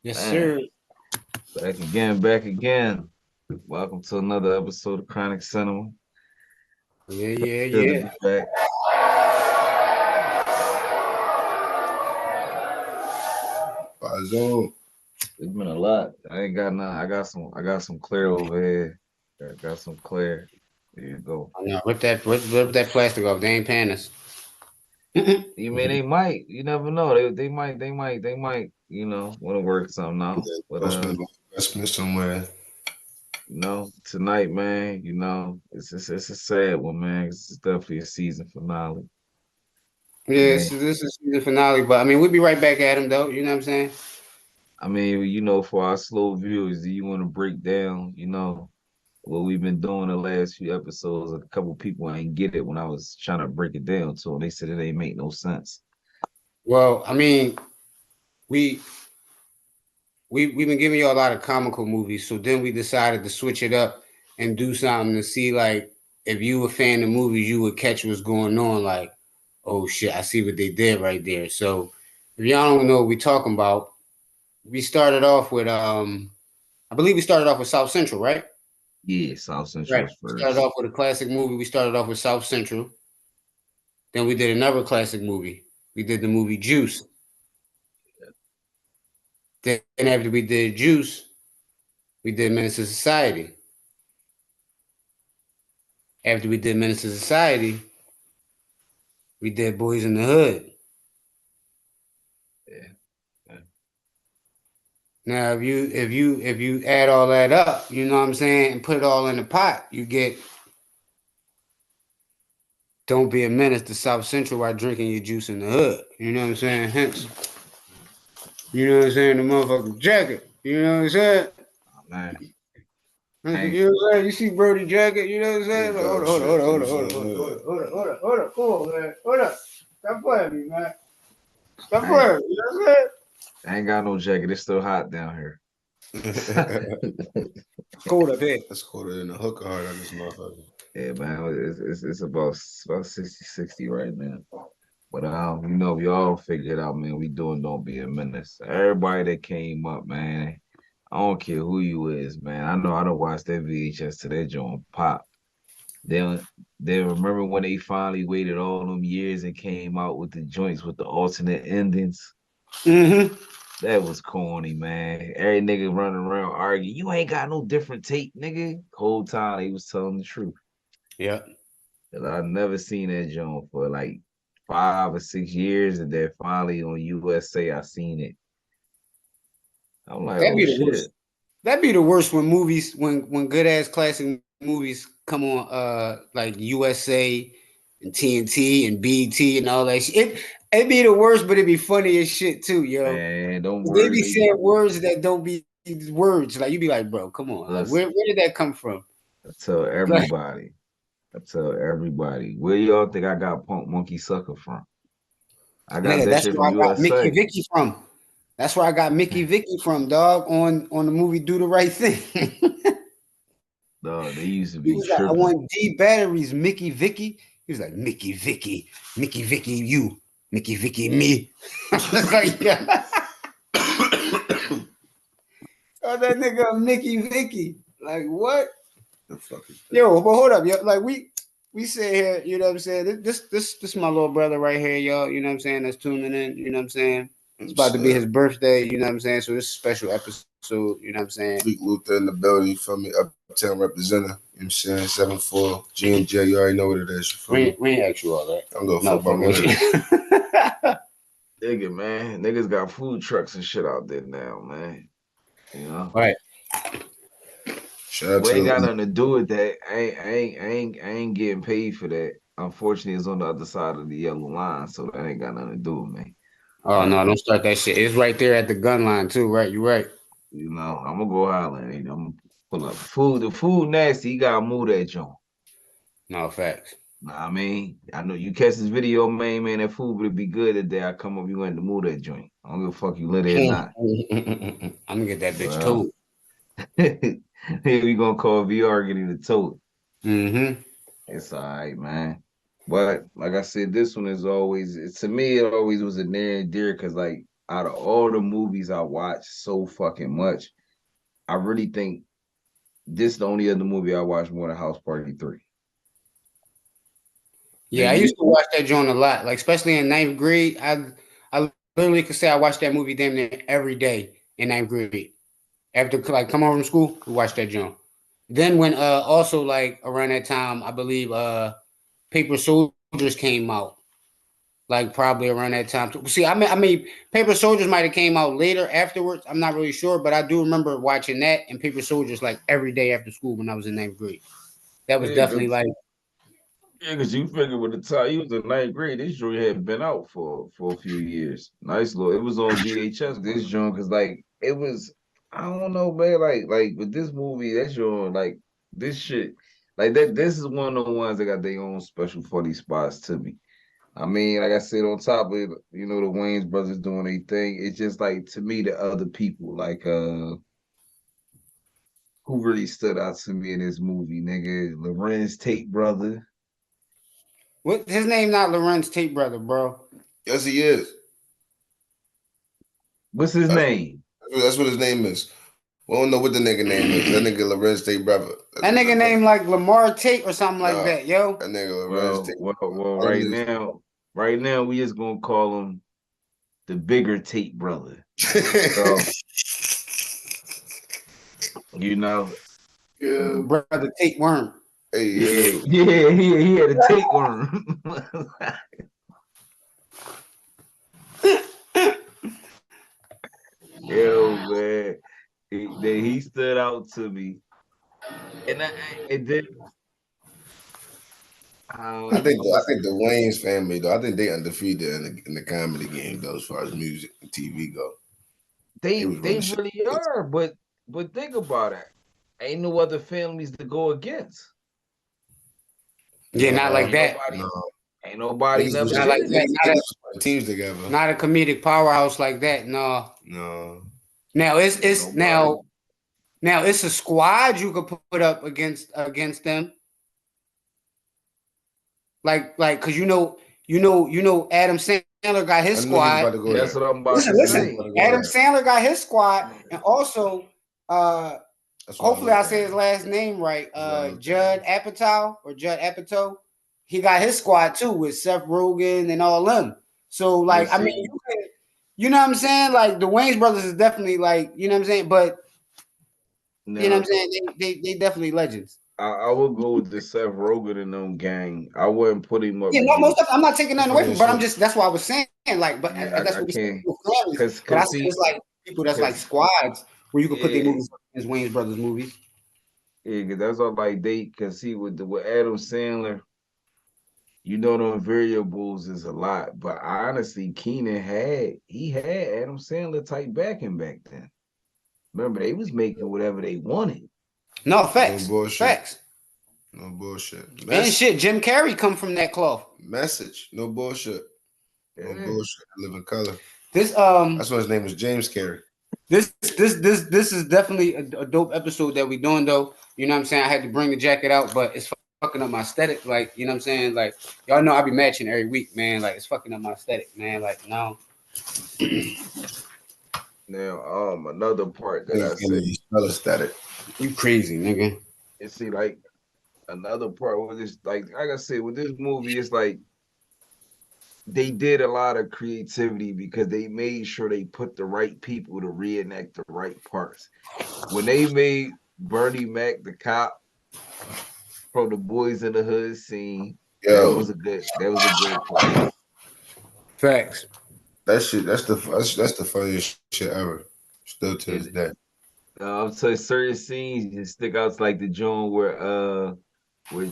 Yes, Man, sir. back again. Welcome to another episode of Chronic Cinema. Yeah, yeah, Good to yeah. be back. It's been a lot. I ain't got none. I got some clear over here. Got some clear. There you go. Oh, no, rip that plastic off. They ain't paying us. You mean they might? You never know. They might. Want to work something out. But Investment somewhere. tonight, man. It's a sad one, man. It's definitely a season finale. Yeah, Man, this is season finale, but I mean, we'll be right back at him though. You know what I'm saying? for our slow viewers, do you want to break down, what we've been doing the last few episodes? A couple people ain't get it when I was trying to break it down to them. They said it ain't make no sense. Well, I mean, we we've been giving you a lot of comical movies, so then we decided to switch it up and do something to see like if you were a fan of movies, you would catch what's going on. Like, oh shit, I see what they did right there. So if y'all don't know what we're talking about, we started off with I believe we started off with South Central, right? Yeah, South Central Right. was We started first. off with a classic movie. We started off with South Central. Then we did another classic movie. We did the movie Juice. Then after we did Juice, we did Menace to Society. After we did Menace to Society, we did Boys in the Hood. Yeah. Yeah. Now, if you add all that up, you know what I'm saying, and put it all in the pot, you get Don't Be a Menace to South Central while drinking your juice in the hood. You know what I'm saying? Hence, you know what I'm saying, the motherfucking jacket. You know what I'm saying? Oh, man. You Hey, know what I'm saying? You see Brody jacket, you know what I'm Yeah, saying? Like, dog shit. hold on, hold on. Come on, man. Hold up. Stop playing me, man. Stop I ain't, playing me. You know what I'm saying? I ain't got no jacket. It's still hot down here. Cold up here. Let's call it in the hooker hard on this motherfucker. Yeah, man. It's about 60 right now. But if y'all figure it out, man, we doing Don't Be a Menace. Everybody that came up, man, I don't care who you is, man. I know I don't watch that VHS to that joint pop. Then they remember when they finally waited all them years and came out with the joints with the alternate endings. Mm-hmm. That was corny, man. Every nigga running around arguing, you ain't got no different tape, nigga. Whole time he was telling the truth. Yeah. 'Cause I never seen that joint for like 5 or 6 years, and then finally on USA I seen it. I'm like, That'd oh be the shit. worst. That'd be the worst when movies, when good ass classic movies come on, like USA and TNT and BT and all that shit. It'd be the worst, but it'd be funny as shit too, yo. Man, don't They worry. be saying words that don't be words. Like you be like, bro, come on. Like Listen, where did that come from? I tell Like, everybody. I tell everybody. Where y'all think I got Punk Monkey Sucker from? I got nigga, that that's shit where from I got Mickey USA. Vicky from. That's where I got Mickey Vicky from, dog, on the movie Do the Right Thing. Dog, they used to He be was like, I tripping. want D batteries, Mickey Vicky. He was like, Mickey Vicky, you, Mickey Vicky, me. I was like, yeah. Oh, that nigga Mickey Vicky. Like, what? The fuck is that? Yo, but hold up, yo. Like, we sit here, you know what I'm saying? This my little brother right here, y'all. You know what I'm saying? That's tuning in, you know what I'm saying? It's I'm about to be saying? his birthday, you know what I'm saying? So this is a special episode, you know what I'm saying? Leek Luther in the building, you feel me? Uptown representative, you know what I'm saying? 7-4, G&J, you already know what it is, you feel me? We ain't ask you all that. I'm going to No, fuck about fuck with winning. you. Nigga, man. Niggas got food trucks and shit out there now, man. You know? Right. Shout out We to ain't got the nothing to do with that. I ain't getting paid for that. Unfortunately, it's on the other side of the yellow line, so that ain't got nothing to do with me. Oh But no, don't start that shit. It's right there at the gun line too, right? You right. I'm gonna go holler. I'm gonna pull up the food nasty. You gotta move that joint. No facts. Nah, I mean, I know you catch this video, man. That food would be good today. I come up, you going to move that joint. I don't give a fuck you lit it or not. I'm gonna get that bitch Well, told. we gonna call VR getting the tote. Mm-hmm. It's all right, man. But like I said, this one is always to me. It always was a near and dear because like out of all the movies I watch so fucking much, I really think this is the only other movie I watched more than House Party 3. Yeah, I used to watch that joint a lot, like especially in ninth grade. I literally could say I watched that movie damn near every day in ninth grade. After like come home from school, we watched that joint. Then when also like around that time, I believe Paper Soldiers came out. Like probably around that time. See, I mean, Paper Soldiers might have came out later afterwards. I'm not really sure, but I do remember watching that and Paper Soldiers like every day after school when I was in ninth grade. That was Yeah, definitely like because you figure with the time you was in ninth grade, this joint had been out for a few years. Nice little. It was on VHS. This joint, because like it was, I don't know, man. Like with this movie, that joint, like this shit, like that. This is one of the ones that got their own special funny spots to me. I mean, like I said, on top of it, you know, the Wayans brothers doing their thing. It's just like to me, the other people, like who really stood out to me in this movie, nigga, Lorenz Tate brother. what his name not Lorenz Tate brother, bro. Yes, he is. What's his That's, name? that's what his name is. We don't know what the nigga name is. That nigga Lorenz Tate brother. That nigga name like Lamar Tate or something like Nah, that, yo. that nigga Lorenz Well, Tate. well, well. All Right this. now, right now, we just gonna call him the bigger Tate brother. So you know, Yeah. Brother Tate Worm. Hey, yeah, yeah, he had a tapeworm. Yo, man, he stood out to me, and and then I think I'm gonna I say think the Wayne's family though. I think they undefeated in the comedy game though, as far as music and TV go. They was they running shit. really are, but think about it. Ain't no other families to go against. Yeah, not like Ain't No, that. nobody, no. ain't nobody Niggas was never Not just like did that. that. niggas was putting teams together. Not a comedic powerhouse like that. No. No. Now Ain't it's nobody. now it's a squad you could put up against them. Like because Adam Sandler got his I knew he was squad. about to go That's there. what I'm about Listen, to I knew he was listen. about say. to go Adam there. Sandler got his squad, and also That's why I hopefully I looked say at his it. last name right. That's why I looked Judd at Apatow or Judd Apatow. He got his squad too with Seth Rogen and all them. So But like I mean see, you know what I'm saying? Like the Wayans brothers is definitely like, you know what I'm saying? But you know what now I'm saying? They definitely legends. I would go with the Seth Rogen and them gang. I wouldn't put him up Yeah, no, most against. definitely. I'm not taking it. nothing away Funny from as it, but I'm shit. just that's what I was saying. Like, but Yeah, that's I what we say can't, with families. But I cause say see, it's like people that's like cause squads where you could put their yeah, movies as Wayne's brothers movies. yeah, cause that's all like they. Cause see, with Adam Sandler, you know, them variables is a lot. But honestly, Keenan had Adam Sandler type backing back then. Remember, they was making whatever they wanted. No, No facts. bullshit. Facts. No bullshit. And shit, Jim Carrey come from that cloth. Message. No bullshit. No Yeah. bullshit. I live in color. This That's why his name was James Carey. this is definitely a dope episode that we doing though. You know what I'm saying? I had to bring the jacket out, but it's fucking up my aesthetic. Like, you know what I'm saying? Like, y'all know I be matching every week, man. Like, it's fucking up my aesthetic, man. Like, no. Now, another part that I Niggas give say, me color static. You crazy, nigga. and see, like another part with this, like I said, with this movie, it's like they did a lot of creativity because they made sure they put the right people to reenact the right parts. When they made Bernie Mac the cop from the Boys in the Hood scene, Yo, that was a good part. Facts. that shit. That's the funniest shit ever. Still to this And day. I'm saying certain scenes just stick out like the joint where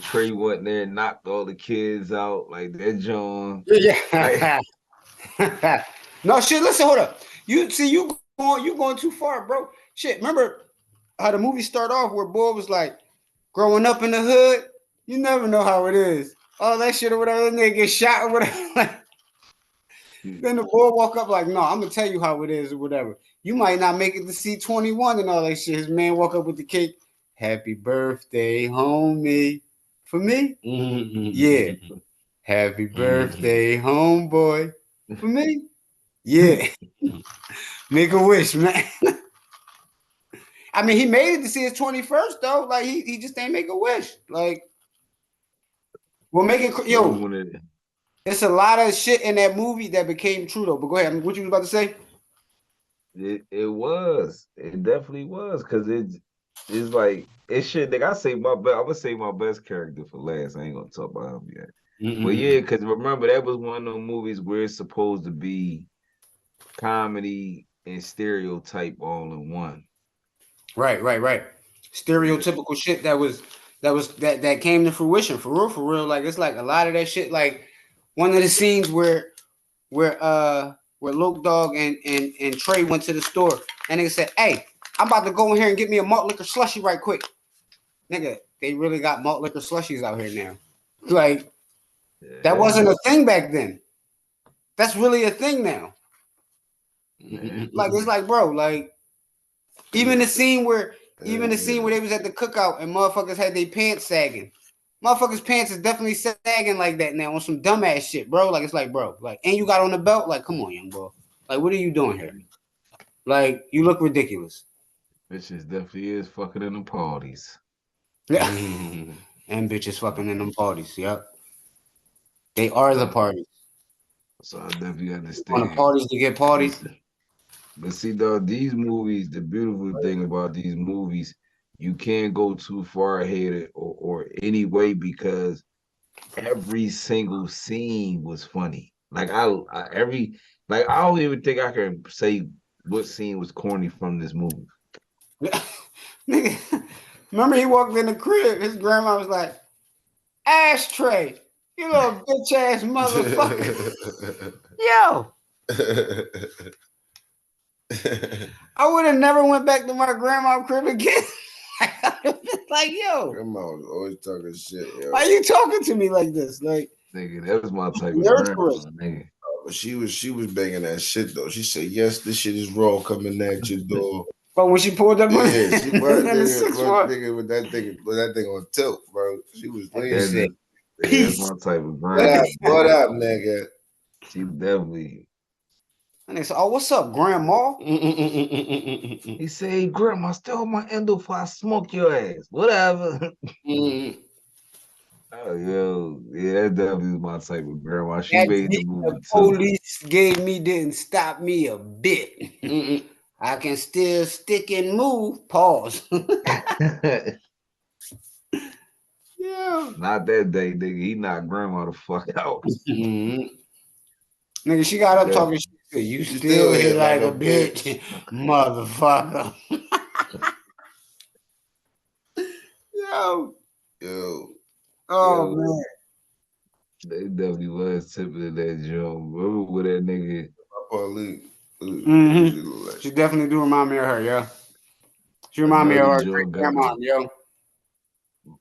Trey went there and knocked all the kids out, like that joint. Like Yeah. No shit. Listen, hold up. You see, you going too far, bro. Shit. Remember how the movie start off where boy was like, growing up in the hood, you never know how it is. All that shit or whatever, that nigga get shot or whatever. Then the boy walk up like, no, I'm gonna tell you how it is or whatever. You might not make it to C21 and all that shit. His man walk up with the cake. Happy birthday, homie. For me? Yeah. Happy birthday, homeboy. For me? Yeah. Make a wish, man. I mean, he made it to see his 21st, though. Like, he just ain't make a wish. Like, we'll make it, yo, it's a lot of shit in that movie that became true, though. But go ahead. I mean, what you was about to say? It was. It definitely was. Cause it's like it should nigga, I'm gonna save my best character for last. I ain't gonna talk about him yet. But yeah, cause remember that was one of those movies where it's supposed to be comedy and stereotype all in one. Right. Stereotypical shit that came to fruition for real. Like, it's like a lot of that shit. Like, one of the scenes where Loke Dog and Trey went to the store and they said, "Hey, I'm about to go in here and get me a malt liquor slushy right quick." Nigga, they really got malt liquor slushies out here now. Like, that wasn't a thing back then. That's really a thing now. Like, it's like, bro, like, even the scene where they was at the cookout and motherfuckers had their pants sagging. Motherfuckers' pants is definitely sagging like that now on some dumbass shit, bro. Like, it's like, bro, like, and you got on the belt? Like, come on, young bro. Like, what are you doing here? Like, you look ridiculous. Bitches definitely is fucking in the parties. Yeah. And bitches fucking in them parties, yep. They are the parties. So I definitely understand. On the parties to get parties. But see, though, these movies, the beautiful thing about these movies, you can't go too far ahead or any way because every single scene was funny. Like I don't even think I can say what scene was corny from this movie. Nigga, remember he walked in the crib, his grandma was like, "Ashtray, you little bitch ass motherfucker." Yo. I would have never went back to my grandma's crib again. Like, yo. Grandma was always talking shit, yo. Why you talking to me like this? Like, nigga, that was my type of grandma, nigga. But she was banging that shit though. She said, "Yes, this shit is raw coming at your door." But when she pulled up, yeah, she brought nigga with that thing on tilt, bro. She was leaning. That's my type of grandma. What up, nigga? She definitely. And they said, "Oh, what's up, Grandma?" He said, "Hey, Grandma, still my endo before I smoke your ass. Whatever." Oh, yo, yeah, that definitely was my type of grandma. She made the movie too. Police gave me didn't stop me a bit. I can still stick and move. Pause. Yeah. Not that day, nigga. He knocked grandma the fuck out. Nigga, she got up talking shit. You still hit like a bitch, motherfucker. Yo. Oh, man. They definitely was tipping that joke. Remember with that nigga? She definitely do remind me of her, yeah. She remind me of her great grandma, yo.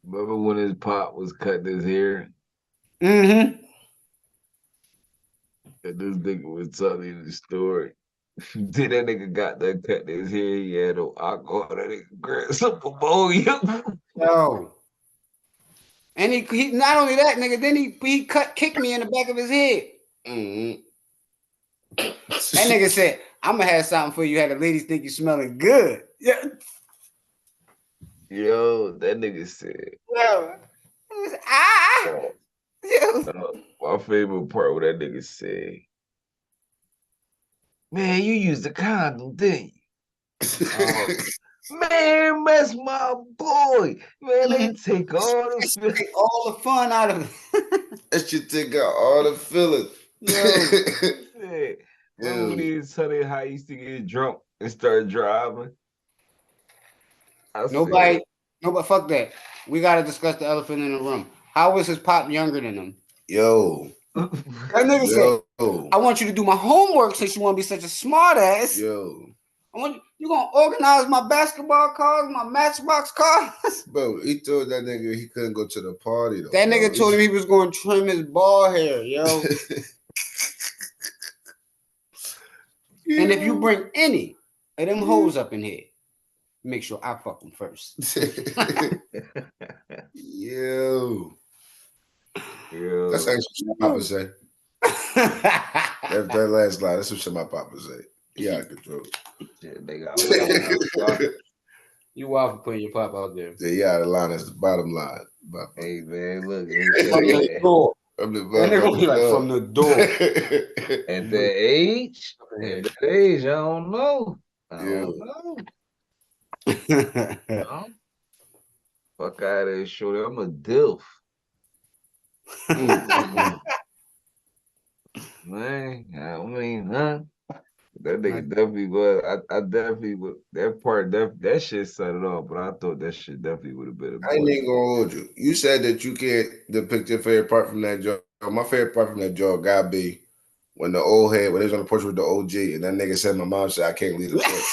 Remember when his pop was cutting his hair? And this nigga was telling the story. Then that nigga got that cut his hair, he had no alcohol, that nigga grabbed some ammonia. Yo. And he not only that, nigga, then he kicked me in the back of his head. That nigga said, "I'm gonna have something for you. Had the ladies think you smelling good." Yeah. Yo, that nigga said. Yo. My favorite part where that nigga said, "Man, you used the condom, didn't you?" Man, that's my boy. Man, they take all the fun out of it. That should take out all the feelings. Remember when he was telling how he used to get drunk and start driving? Nobody, fuck that. We gotta discuss the elephant in the room. How was his pop younger than him? Yo. That nigga said, "I want you to do my homework since you want to be such a smart ass. Yo. You gonna organize my basketball cards, my Matchbox cards?" Bro, he told that nigga he couldn't go to the party though. That nigga told him he was gonna trim his ball hair, yo. And if you bring any of them hoes up in here, make sure I fuck them first. Yo. That's actually what I would say. that last line, that's some shit my papa say. He out of control. Shit, they got wild. You wild for putting your pop out there. Yeah, he out of line. That's the bottom line. Hey man, look, From the door. I'm the That nigga gonna be like from the door. At that age, I don't know. I don't know. No. Fuck out of there, shorty. I'm a dilf. Man, I mean, huh? That nigga definitely was. I definitely would. That shit set it off, but I thought that shit definitely would have been a boy. I ain't even gonna hold you. You said that you can't depict your favorite part from that joke. My favorite part from that joke gotta be when the old head, when they was on the porch with the OG, and that nigga said, my mom said, I can't leave the porch.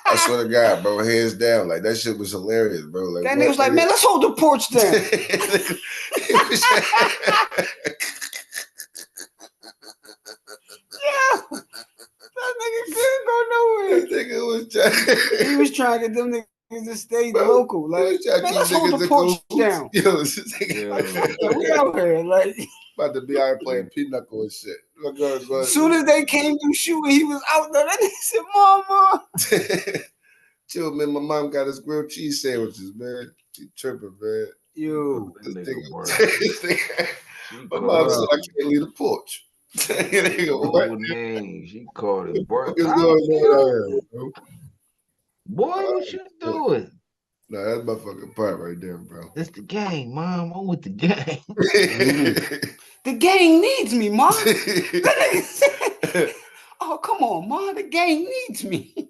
I swear to God, bro, hands down. Like, that shit was hilarious, bro. Like, that nigga was like, man, let's hold the porch down. Yeah. That nigga couldn't go nowhere. That nigga was he was trying to get them niggas to stay local. Like, man, let's hold the porch down. Yo, we out here, like. About to be out here playing pinochle and shit. As soon as they came through shooting, he was out there. That nigga said, Mama. Chill, man. My mom got us grilled cheese sandwiches, man. She tripping, man. Yo. My mom said I can't leave the porch. Name. She called it boy. Boy, what you doing? No, that's my fucking part right there, bro. That's the gang, Mom. I'm with the gang. The gang needs me, Mom. Oh, come on, Mom. The gang needs me.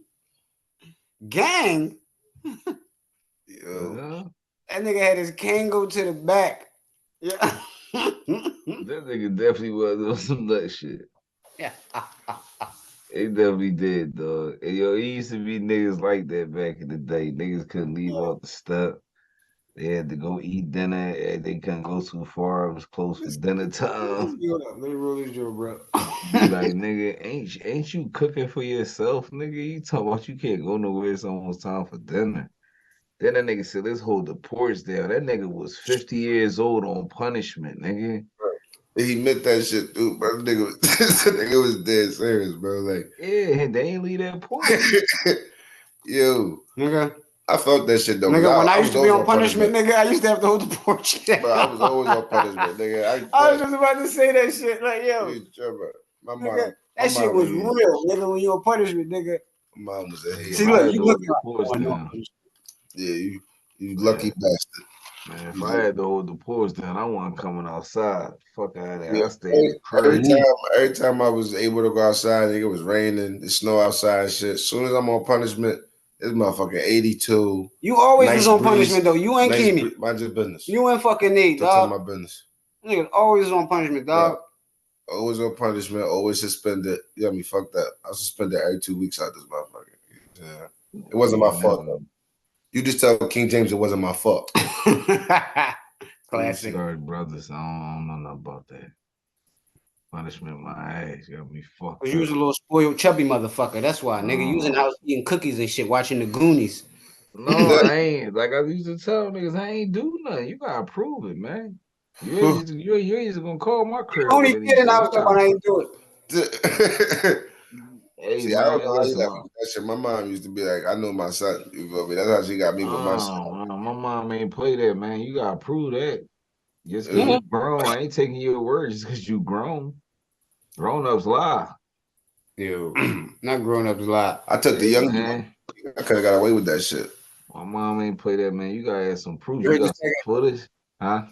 Gang? Yo. That nigga had his cane go to the back. Yeah. That nigga definitely was on some nut shit. Yeah. He definitely did, dog. And yo, he used to be niggas like that back in the day. Niggas couldn't leave off the step. They had to go eat dinner. And they couldn't go too far. It was close to dinner time. Let me roll this joke, bro. Be like, nigga, ain't you cooking for yourself, nigga? You talking about you can't go nowhere. It's almost time for dinner. Then that nigga said, let's hold the porch down. That nigga was 50 years old on punishment, nigga. He meant that shit, dude, bro. That nigga was dead serious, bro. Like, yeah, they ain't leave that porch. Yo, nigga. I felt that shit though. Nigga, when I used to be on punishment, nigga, I used to have to hold the porch down. Bro, I was always on punishment, nigga. I was just about to say that shit. Like, yo. My nigga, mom, that shit was real, nigga, when you on punishment, nigga. My mom was a hater. See, look, you look yeah, you lucky bastard. Man, if I had to hold the porch down, I wasn't coming outside. Fuck out of there. I stayed in the crib. Every time I was able to go outside, nigga, it was raining, it snow outside and shit. As soon as I'm on punishment, it's motherfucking 82. You always was on punishment though. You ain't Kimi. Mind your business. You ain't fucking need, dog. Don't tell my business. Nigga, always on punishment, dog. Bro, always on punishment, always suspended. You got me fucked up. I was suspended every 2 weeks out this motherfucker. Yeah. It wasn't my fault though. You just tell King James it wasn't my fault. Classic. Sorry, brothers. I don't know nothing about that. Punishment my ass. You got me fucked up. You was a little spoiled, chubby motherfucker. That's why, nigga. You was in the house eating cookies and shit, watching the Goonies. No, I ain't. Like I used to tell niggas, I ain't do nothing. You gotta prove it, man. You ain't just gonna call my crib. Only kidding, I was talking about I ain't do it. Hey, see, man, I don't know how you got me with that shit. My mom used to be like, I know my son. You feel me? That's how she got me with my son. My mom ain't play that, man. You gotta prove that. Just because you grown, I ain't taking your word just because you grown. Grown-ups lie. Yo, not grown-ups lie. I took the young man. I could have got away with that shit. My mom ain't play that, man. You gotta have some proof. You got some footage, huh?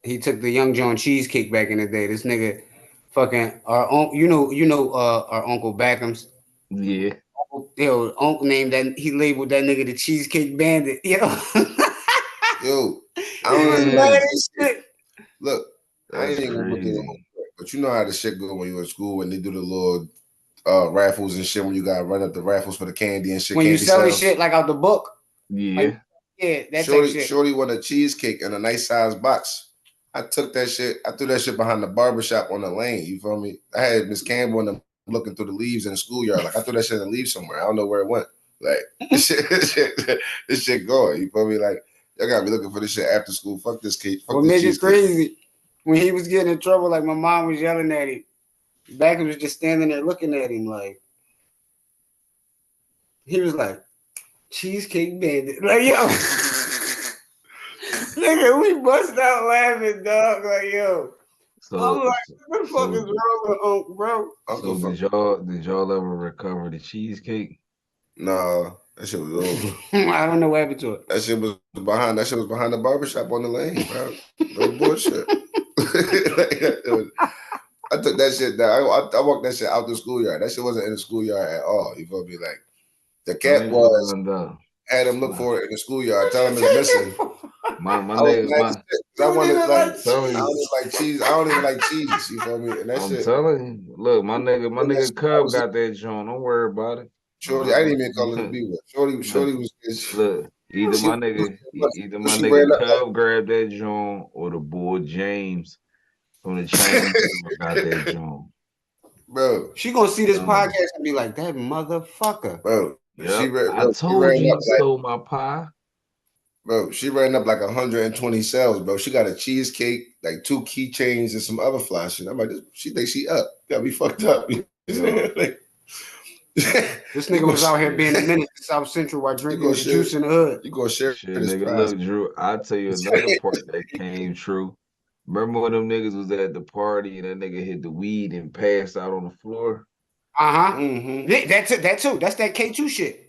He took the Young John cheesecake back in the day. This nigga, fucking our uncle, you know, our Uncle Backham's. Yeah. Yo, Uncle named that. He labeled that nigga the Cheesecake Bandit. Yo, yo, I don't know shit. Look, I ain't even gonna look at it, but you know how the shit go when you're in school when they do the little raffles and shit when you gotta run up the raffles for the candy and shit. When you selling shit like out the book. Yeah. Like, yeah, that Shorty won a cheesecake in a nice size box. I took that shit. I threw that shit behind the barbershop on the lane. You feel me? I had Miss Campbell and them looking through the leaves in the schoolyard. Like I threw that shit in the leaves somewhere. I don't know where it went. Like this shit going. You feel me? Like y'all got me looking for this shit after school. Fuck this cake. Fuck what this made it crazy? When he was getting in trouble, like my mom was yelling at him. Backer was just standing there looking at him like he was like cheesecake bandit. Like yo, nigga, we bust out laughing, dog. Like yo, I'm So, like, what the fuck is so, wrong with Unc, bro? Uncle so fuck. did y'all ever recover the cheesecake? Nah, that shit was over. I don't know what happened to it. That shit was behind the barbershop on the lane, bro. No bullshit. Like, I took that shit down. I walked that shit out the schoolyard. That shit wasn't in the schoolyard at all. You feel me? Like the I cat ain't was gonna lie, had him look nah. for it in the schoolyard. Tell him it's missing. My I was nigga, mad as shit. 'Cause I You wanted nigga like like telling I you, don't even like cheese. I don't even like cheese. You feel me? And that I'm shit. telling you. Look, my And that nigga shit I Cub was got that joint. Don't worry about it. Shorty. I didn't even call it a B word. Shorty look, was. look. Either She, my nigga, either my she ran nigga up like, Cub grabbed that joint, or the boy James from the Chinese store got that joint. bro, she gonna see this Um, podcast and be like, that motherfucker. bro. yep. I She told ran you up he like, stole my pie. bro. She ran up like 120 sales, bro. She got a cheesecake, like 2 keychains, and some other fly shit. I'm like, she thinks she up. Got me fucked up. Yeah. Like, This nigga was out here being a menace to South Central while you drinking gonna the share. juice in the hood. You gonna share Shit, this nigga. prize? Look, Drew, I'll tell you another part that came true. Remember when them niggas was at the party and that nigga hit the weed and passed out on the floor? Uh-huh. Mm-hmm. Yeah, that's it. That too. That's that K2 shit.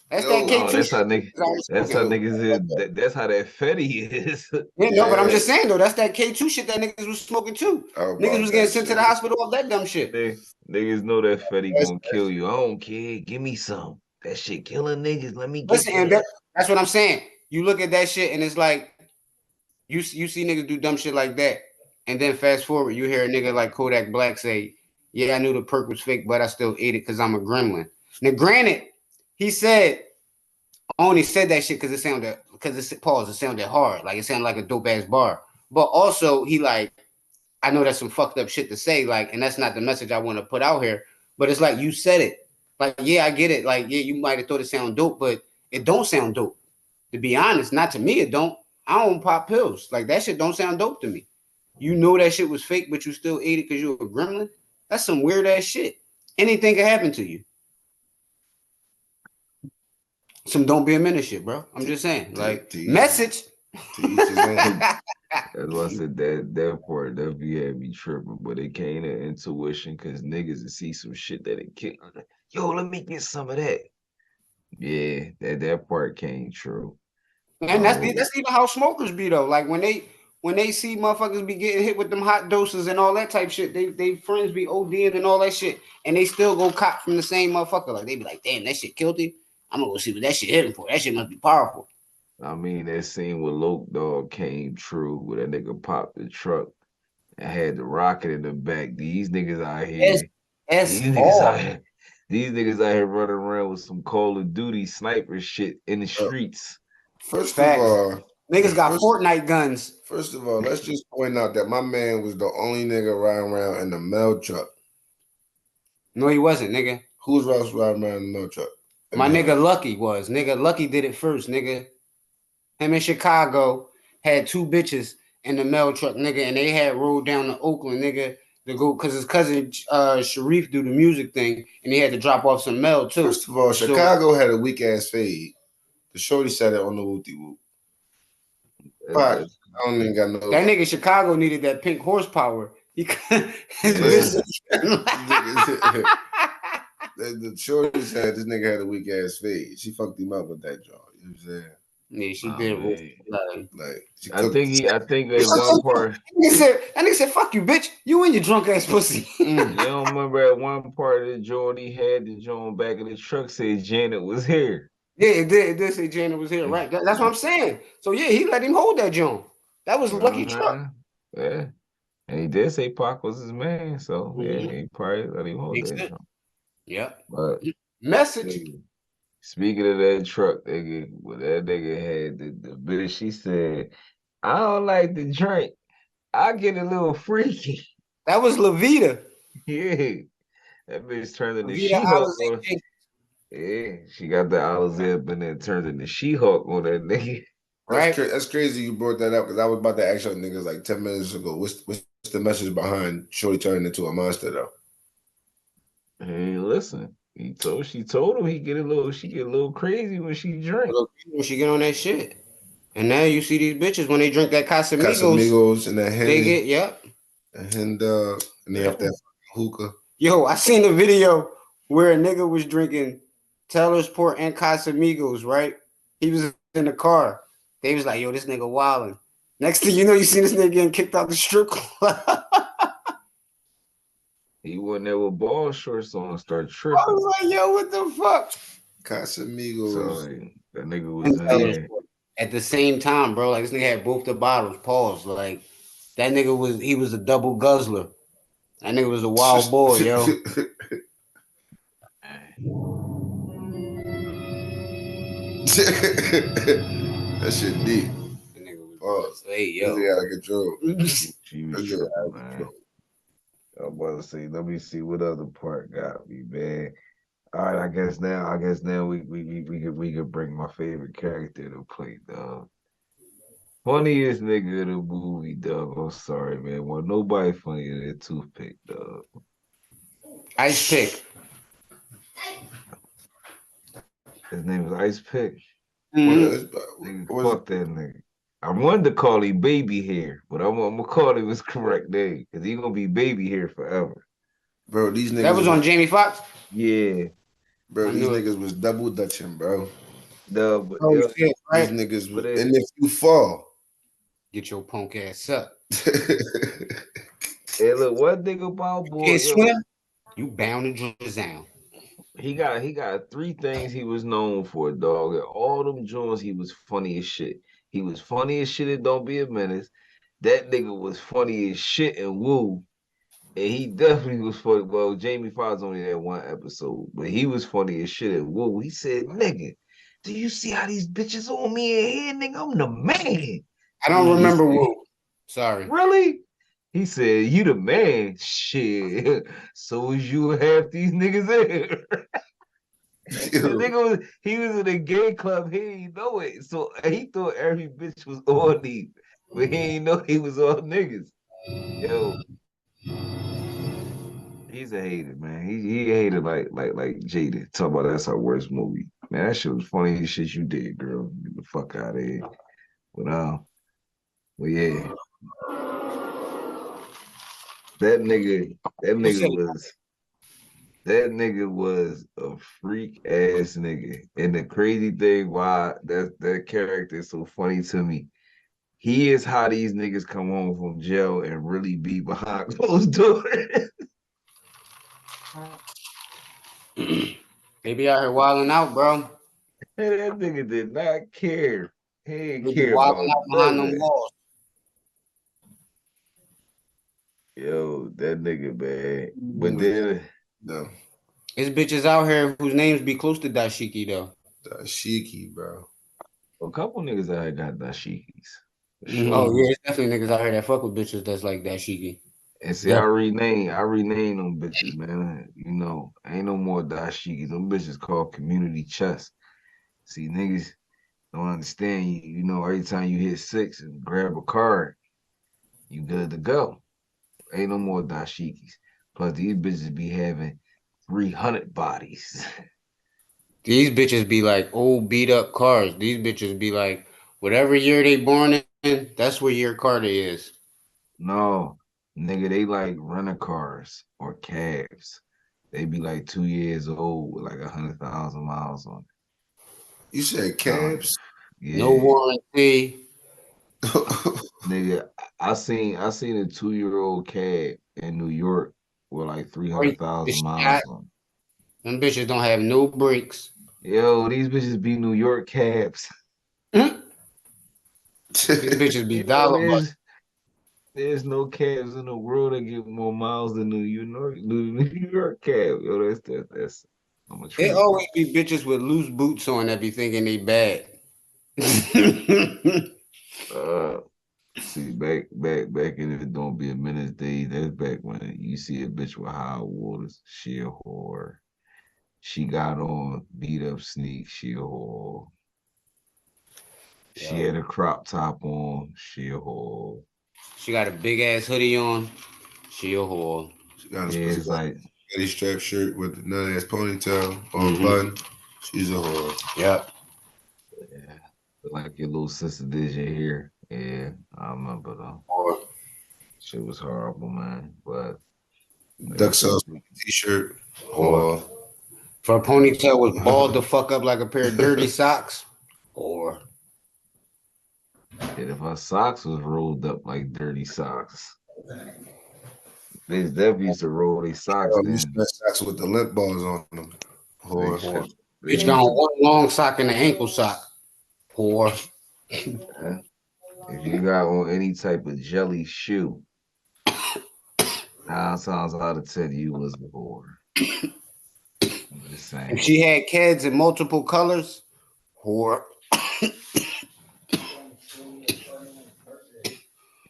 That's that Yo, No, K2 that's shit. how niggas. That's how yo, niggas is. That's how that fetty is. Yeah, no, but I'm yeah. just saying though, that's that K2 shit that niggas was smoking too. How Niggas about was getting that sent to shit? the hospital off that dumb shit. Niggas know that fetty That's, gonna kill you. I don't care. Give me some. That shit killing niggas. Let me get Listen, and that. that's what I'm saying. You look at that shit and it's like you see niggas do dumb shit like that, and then fast forward, you hear a nigga like Kodak Black say, "Yeah, I knew the perk was fake, but I still ate it because I'm a gremlin." Now, granted, he said only said that shit because it sounded hard, like it sounded like a dope ass bar. But also, he like, I know that's some fucked up shit to say, like, and that's not the message I want to put out here. But it's like you said it, like, yeah, I get it, like, yeah, you might have thought it sound dope, but it don't sound dope. To be honest, not to me, it don't. I don't pop pills. Like that shit don't sound dope to me. You know that shit was fake, but you still ate it because you were a gremlin. That's some weird ass shit. Anything can happen to you. Some don't be a menace shit, bro. I'm just saying. Like message. to each his own. That's why I said that part that be had me tripping, but it came to intuition because niggas would see some shit that it kick. Yo, let me get some of that. Yeah, that part came true. And Um, that's even how smokers be though. Like when they see motherfuckers be getting hit with them hot doses and all that type shit, they friends be ODing and all that shit, and they still go cop from the same motherfucker. Like they be like, damn, that shit killed him. I'm gonna go see what that shit hit him for. That shit must be powerful. I mean that scene with Loke Dog came true where that nigga popped the truck and had the rocket in the back. These niggas out That's here, these that's niggas hard. out here, these niggas out here running around with some Call of Duty sniper shit in the streets. First of Facts. all, Niggas got first Fortnite guns. first of all, let's just point out that my man was the only nigga riding around in the mail truck. No, he wasn't, nigga. Who's else riding around in the mail truck? In My the hood? nigga Lucky was. Nigga Lucky did it first, nigga. Him in Chicago had 2 bitches in the mail truck, nigga, and they had rode down to Oakland, nigga, to go because his cousin Sharif do the music thing, and he had to drop off some mail too. First of all, So Chicago had a weak ass fade. The shorty said it on the wooty whoop. Pac, That's I don't even got no. that nigga Chicago needed that pink horsepower. He his Listen, bitch. the shorty said this nigga had a weak ass fade. She fucked him up with that joint. You know what I'm saying? Yeah, she I did. mean, Like she I cooked. think I think at one part, That nigga said, "Fuck you, bitch. You and your drunk ass pussy." you don't remember at one part of the joint he had the joint back of the truck said Janet was here. Yeah, it did. It did say Janet was here, right? That's what I'm saying. So yeah, he let him hold that joint. That was Lucky truck. Yeah. And he did say Pac was his man, so yeah, Mhm. he probably let him hold Makes that sense. joint. Yep. But Message. nigga, speaking of that truck, nigga, when that nigga had the bitch, she said, I don't like the drink. I get a little freaky. That was Levita. Yeah. That bitch turned into Levita She-Hulk on. Alizé. Yeah, she got the Alizé up and then turned into She-Hulk on that nigga. Right? That's crazy you brought that up because I was about to ask y'all niggas like 10 minutes ago. What's the message behind Shorty turning into a monster though? Hey, listen. She told him she get a little crazy when she drink. When she get on that shit. And now you see these bitches when they drink that Casamigos, Casamigos and that they Henny get, yep. and they have that hookah. Yo, I seen a video where a nigga was drinking Taylor's Port and Casamigos, right? He was in the car. They was like, yo, this nigga wildin'. Next thing you know, you see this nigga getting kicked out the strip club. He wasn't there with ball shorts on and started I tripping. was like, yo, what the fuck? Casamigos. So that nigga was in Taylor's there. Port. At the same time, bro, like this nigga had both the bottles. Pause. Like that nigga was a double guzzler. That nigga was a wild boy, yo. That shit deep. That nigga was Pause. hey, This yo. nigga out of control. She was This nigga out tripping, of man. control. I'm about to say, let me see what other part got me, man. All right, I guess now we could bring my favorite character to play, dog. Funniest nigga in the movie, dog. I'm sorry, man. Well, nobody funnier than Toothpick, dog. Ice pick. His name is Ice Pick. Mm-hmm. Nigga, fuck that nigga. I wanted to call him Baby Hair, but I'm gonna call him his correct name because he gonna be Baby Hair forever. Bro, these niggas That was on Jamie Foxx. Yeah. Bro, I these knew it. niggas was double dutching, bro. No, but Oh shit, These right? niggas was, but and if you fall, Get your punk ass up. hey, look, one thing about boy, Can't yo, swim? You bound to drown. he got three things he was known for, dog. And all them joints, he was funny as shit. He was funny as shit and Don't Be a Menace. That nigga was funny as shit and Woo. And he definitely was funny. Well, Jamie Foxx only had one episode, but he was funny as shit and Woo. He said, nigga, do you see how these bitches on me in here, nigga? I'm the man. I don't He remember said, Woo. Sorry. really? He said, you the man. Shit. So is you half these niggas in. The nigga he was in a gay club, he didn't know it. So he thought every bitch was on these, but he didn't know he was all niggas. Yo, he's a hater, man. He hated like Jada. Talk about that's our worst movie. Man, that shit was funny as shit you did, girl. Get the fuck out of here. But well yeah. That nigga, that What's nigga up? was that nigga was a freak ass nigga. And the crazy thing why that character is so funny to me. He is how these niggas come home from jail and really be behind closed doors. They be out here wilding out, bro. And that nigga did not care. He didn't They be care wilding about out none behind of them that. walls. Yo, that nigga, man. But then no, There's bitches out here whose names be close to Dashiki though. Dashiki, bro. a couple niggas out here got dashikis. For Oh sure. yeah, there's definitely niggas out here that fuck with bitches that's like Dashiki. And see, Definitely. I rename them bitches, man. You know, ain't no more dashikis. Them bitches called community chess. See, niggas don't understand you. You know, every time you hit six and grab a card, you good to go. Ain't no more dashikis. Plus, these bitches be having 300 bodies. These bitches be like old beat up cars. These bitches be like whatever year they born in, that's what year car they is. No, nigga, they like rental cars or cabs. They be like 2 years old with like 100,000 miles on You said it. Nah, cabs? No yeah, warranty. nigga, I seen a 2 year old cab in New York with like Brakes, 300,000 the shot. miles on Them bitches don't have no brakes. it. Yo, these bitches be New York cabs. These bitches be Yo, dollar bucks. there's no cabs in the world that get more miles than New York cab. Yo, that's I'm a It trip, bro. always be bitches with loose boots on that be thinking they bad. Uh, See, back in the Don't Be a Menace days, that's back when you see a bitch with high waters, she a whore. She got on beat up sneaks, she a whore. She Yo, had a crop top on, she a whore. she got a big ass hoodie on. She a whore. She got this Yeah, pussy it's got like Betty strap shirt with the nut ass ponytail or bun. She's a whore. Yep. Yeah. Like your little sister did your hair. Yeah, I remember though. Or Shit was horrible, man. But like I Duck said, sauce t-shirt or or if her ponytail was balled the fuck up like a pair of dirty socks. Or shit, if her socks was rolled up like dirty socks, they definitely used to roll their socks then. mismatched socks with the lint balls on them. They, Or they bitch got used on to. one long sock and an ankle sock. Or If you got on any type of jelly shoe, 9 times out of 10 you was a whore. I'm just if saying. she had kids in multiple colors. Or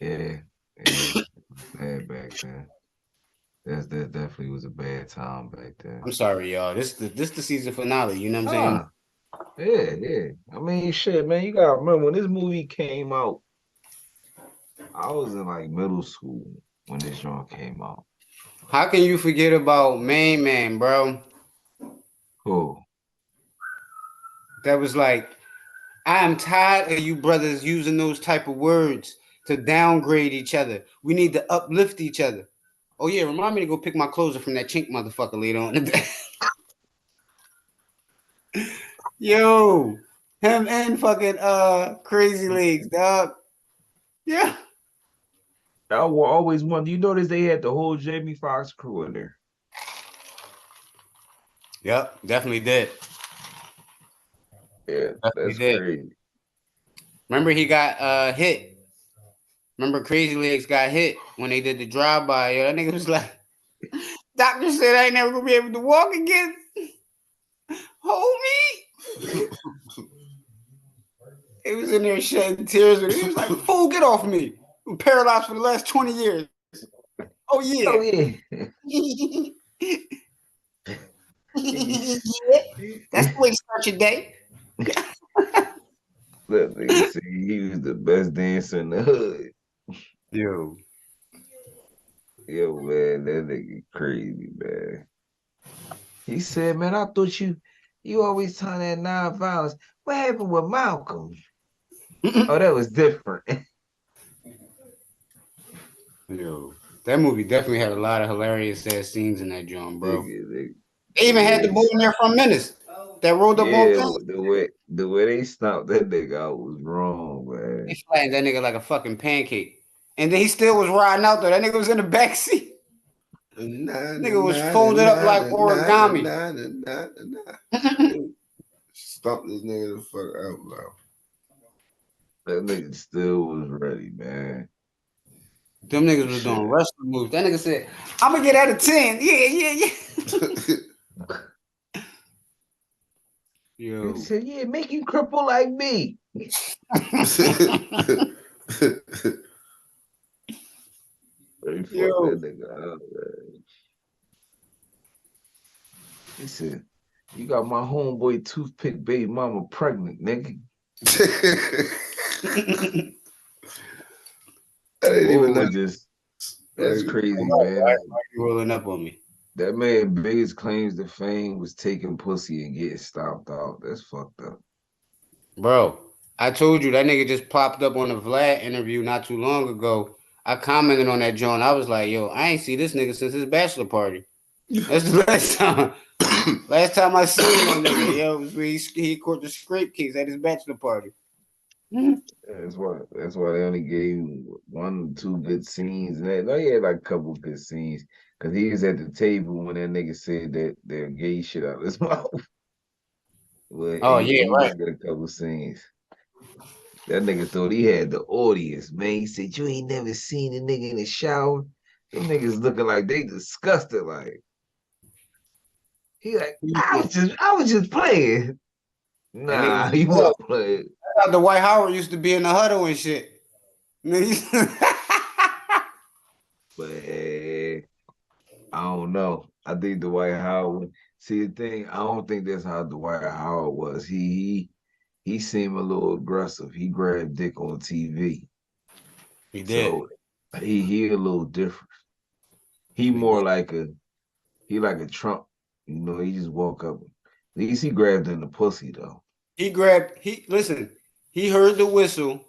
Yeah, yeah, it was bad back then. That definitely was a bad time back then. I'm sorry, y'all. This the season finale. You know what I'm saying? Ah, yeah, yeah. I mean, shit, man. You gotta remember when this movie came out. I was in like middle school when this joint came out. How can you forget about Main Man, bro? Oh, That was like, I am tired of you brothers using those type of words to downgrade each other. We need to uplift each other. Oh yeah, remind me to go pick my clothes up from that chink motherfucker later on today. Yo, him and fucking Crazy Legs, dog. Yeah. I will always wonder. You notice they had the whole Jamie Foxx crew in there. Yep, definitely did. Yeah, Definitely that's did. crazy. Remember he got hit. Remember Crazy Legs got hit when they did the drive-by. Yo, that nigga was like, doctor said I ain't never gonna be able to walk again. Hold me. He was in there shedding tears. He was like, fool, get off me. I'm paralyzed for the last 20 years. Oh, yeah. Oh yeah. Yeah. That's the way to start your day. That nigga said he was the best dancer in the hood. Yo. Yo, man, that nigga crazy, man. He said, man, I thought you always talking that non-violence. What happened with Malcolm? Oh, that was different. Yo. That movie definitely had a lot of hilarious ass scenes in that joint, bro. Nigga, They even had the way boy in there from Menace that rolled up on yeah, Pimp. the way they stopped that nigga out was wrong, They man. flattened that nigga like a fucking pancake. And then he still was riding out there. That nigga was in the back seat. Nigga was folded up like origami. Stomp this nigga the fuck out loud. That nigga still was ready, man. Them niggas was doing Shit. wrestling moves. That nigga said, I'm gonna get out of 10. Yeah. He Yo. said, yeah, make you cripple like me. They fucked Yo. that nigga out, man. He said, you got my homeboy toothpick baby mama pregnant, nigga. I didn't even Boy know. was just that's Like, crazy, Why man. you rolling up on me? That man biggest claims to fame was taking pussy and getting stopped out. That's fucked up. Bro, I told you that nigga just popped up on a Vlad interview not too long ago. I commented on that joint. I was like, yo, I ain't see this nigga since his bachelor party. That's the last time. Last time I seen that nigga, yo, was when he caught the scrape case at his bachelor party. That's why they only gave him 1 or 2 good scenes. And they had like a couple good scenes. Cause he was at the table when that nigga said that gay shit out of his mouth. Well, Oh he, yeah, he right. did get a couple scenes. That nigga thought he had the audience, man. He said, you ain't never seen a nigga in the shower. Them niggas looking like they disgusted. Like he like, I was just playing. That nigga Nah, was he wasn't playing. I thought the White Howard used to be in the huddle and shit. But I don't know. I think Dwight Howard. See the thing, I don't think that's how Dwight Howard was. He seemed a little aggressive. He grabbed dick on TV. He did. So he a little different. He He more did. like a He like a Trump. You know, he just woke up. At least he grabbed in the pussy though. He listen, he heard the whistle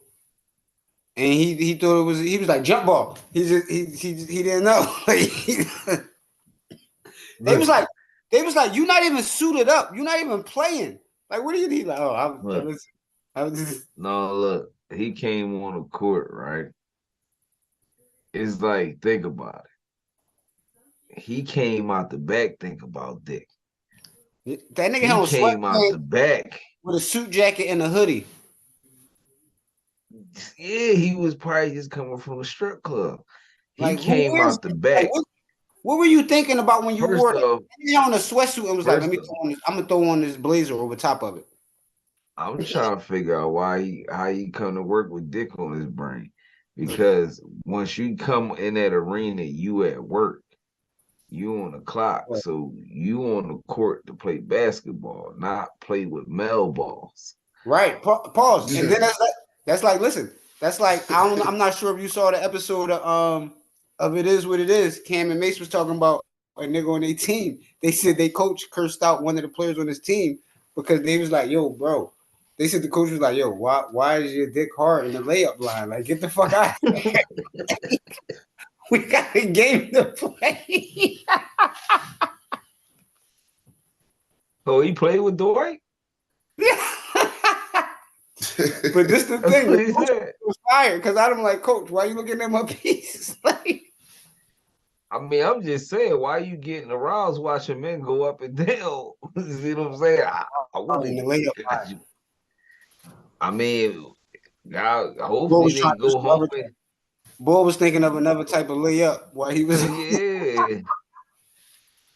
and he thought he was like jump ball. He just he didn't know. they was like you not even suited up. You're not even playing. Like what do you need? Like, I was just No, look, he came on the court, right? It's like, think about it. He came out the back, think about Dick. that nigga He had on came out sweatpants the back. with a suit jacket and a hoodie. Yeah, he was probably just coming from a strip club. He Like came who is out the it? back. Like, what were you thinking about when you First wore that? off, He on a sweatsuit and was like, first off, I'm gonna throw on this blazer over top of it. I'm trying to figure out how he come to work with Dick on his brain. Because once you come in that arena, you at work. You on the clock. So you on the court to play basketball, not play with male balls. Right. Pause. And then that's like, listen, that's like I'm not sure if you saw the episode of It Is What It Is. Cam and Mace was talking about a nigga on their team. They said they coach cursed out one of the players on his team because they was like, yo, bro. They said the coach was like, yo, why is your dick hard in the layup line? Like, get the fuck out of here. We got a game to play. Oh, he played with Dwight? But this the thing, what he the coach said. was fired because I'm like, coach, why you looking at my piece? Like, I mean, I'm just saying, why you getting aroused watching men go up and down? You see what I'm saying? in the layup line. I mean, hopefully they go home. Boy was thinking of another type of layup while he was.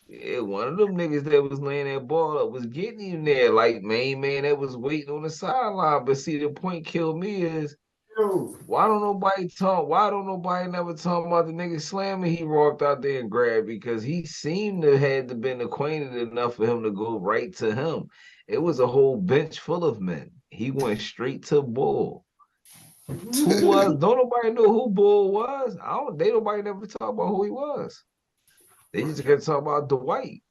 Yeah, one of them niggas that was laying that ball up was getting him there, like main man that was waiting on the sideline. But see, the point killed me is why don't nobody never talk about the nigga slamming he walked out there and grabbed, because he seemed to have been acquainted enough for him to go right to him. It was a whole bench full of men. He went straight to Bull. Who was? Don't nobody know who Bull was. Nobody never talk about who he was. They just kept talking about Dwight.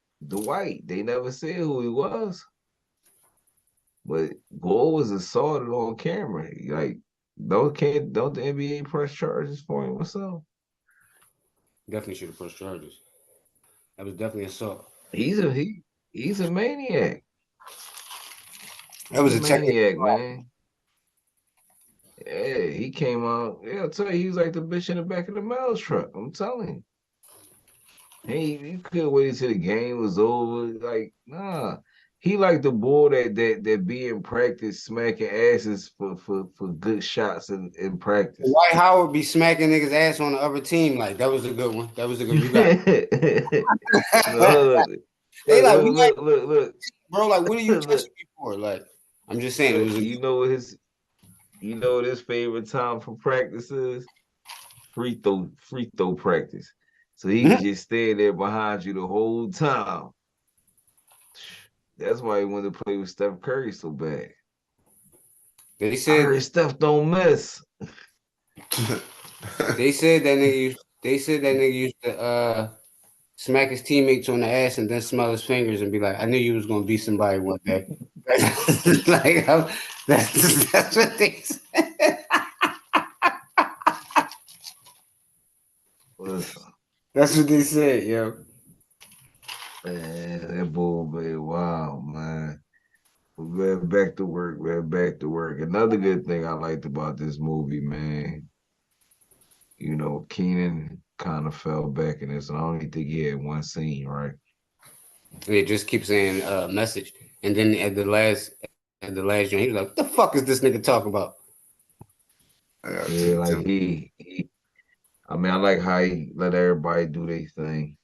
They never said who he was. But Bull was assaulted on camera. Like, don't the NBA press charges for him? What's up? Definitely should have pressed charges. That was definitely assault. He's a maniac. That was a a maniac, man. Yeah, he came out. Yeah, I'll tell you, he was like the bitch in the back of the mouse truck. I'm telling you. Hey, you couldn't wait until the game was over. Like, nah. He like the boy that be in practice smacking asses for good shots in practice. Dwight Howard be smacking niggas ass on the other team. Like, that was a good one. That was a good one. You got No, look. Bro, like, what are you touching me for? Like, I'm just saying. It was you know what his favorite time for practice is? Free throw practice. So he can just stand there behind you the whole time. That's why he wanted to play with Steph Curry so bad. They said Steph don't miss. They said that nigga used to smack his teammates on the ass and then smell his fingers and be like, "I knew you was gonna be somebody one day." Like, that's what they said. Listen. That's what they said, yo. Man, that bull, man, wow, man. We're back to work. Another good thing I liked about this movie, man, you know, Keenan kind of fell back in this, and I only think he had one scene, right? They just keep saying message. And then at the last joint, he was like, "What the fuck is this nigga talking about?" Yeah, like I mean, I like how he let everybody do their thing.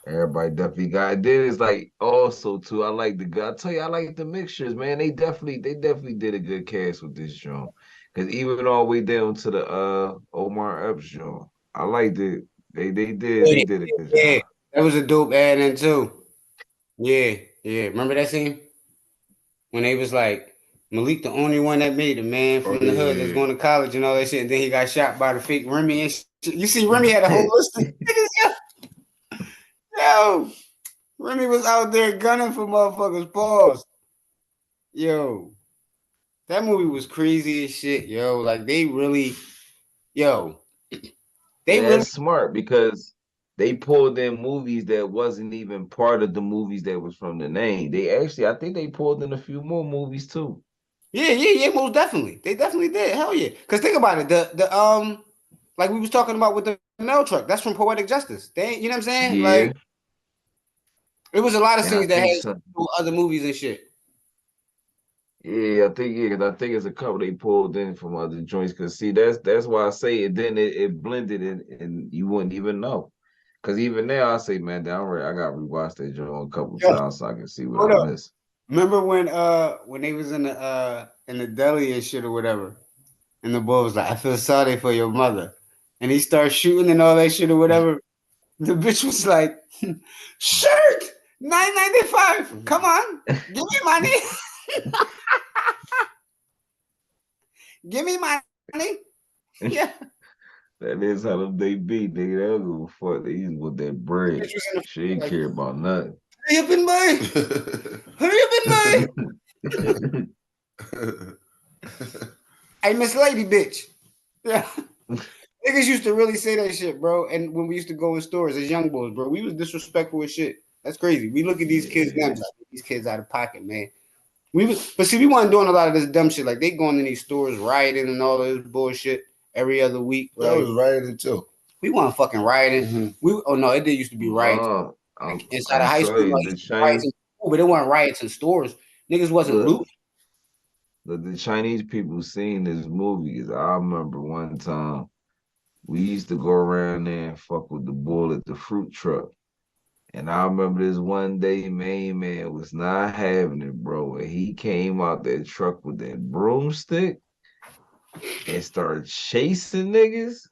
Everybody definitely got it. Then it's like also too, I like I tell you, I like the mixtures, man. They definitely did a good cast with this joint. Cause even all the way down to the Omar Epps joint. I liked it. They did a good job. That was a dope add in too. Yeah. Remember that scene? When they was like, Malik the only one that made it, man, from the hood that's going to college and all that shit, and then he got shot by the fake Remy and shit. You see, Remy had a whole list of niggas. Yo, Remy was out there gunning for motherfuckers. Pause. Yo, that movie was crazy as shit, yo. Like they really, yo, they really, That's smart because they pulled in movies that wasn't even part of the movies that was from the name. They actually, I think they pulled in a few more movies too. yeah, most definitely. They definitely did. Hell yeah. Cause think about it, the like we was talking about with the mail truck. That's from Poetic Justice. They, you know what I'm saying? Yeah, Like it was a lot of and I things that think had some. other movies and shit. Yeah, I think 'cause I think it's a couple they pulled in from other joints. Cause see, that's why I say it. Then it blended in, and you wouldn't even know. Cause even now I say, man, I got to rewatch that joint a couple Yo, times so I can see what I hold up. missed. Remember when they was in the deli and shit or whatever, and the boy was like, "I feel sorry for your mother," and he started shooting and all that shit or whatever. The bitch was like, "Shirt, $9.95. Come on, give me money, give me money." Yeah, That is how them they be, nigga. They don't give a fuck. They just want that the bread. bitch was in She ain't the like, care about nothing. "Hurry up and buy, hurry up and buy." Hey, Miss Lady, bitch. Yeah. Niggas used to really say that shit, bro. And when we used to go in stores as young boys, bro, we was disrespectful as shit. That's crazy. We look at these kids now, Yeah. like, these kids out of pocket, man. But see, we weren't doing a lot of this dumb shit. Like they going in these stores rioting and all this bullshit every other week. That Like was rioting too. we weren't fucking rioting. Mm-hmm. Oh no, it did used to be riots No, like, inside of I'm high telling school. you, Like the riots in Chinese school, but it wasn't riots in stores. Niggas wasn't look, looting. the Chinese people seen this movie. 'Cause I remember one time we used to go around there and fuck with the bull at the fruit truck. And I remember this one day, main man was not having it, bro. And he came out that truck with that broomstick and started chasing niggas.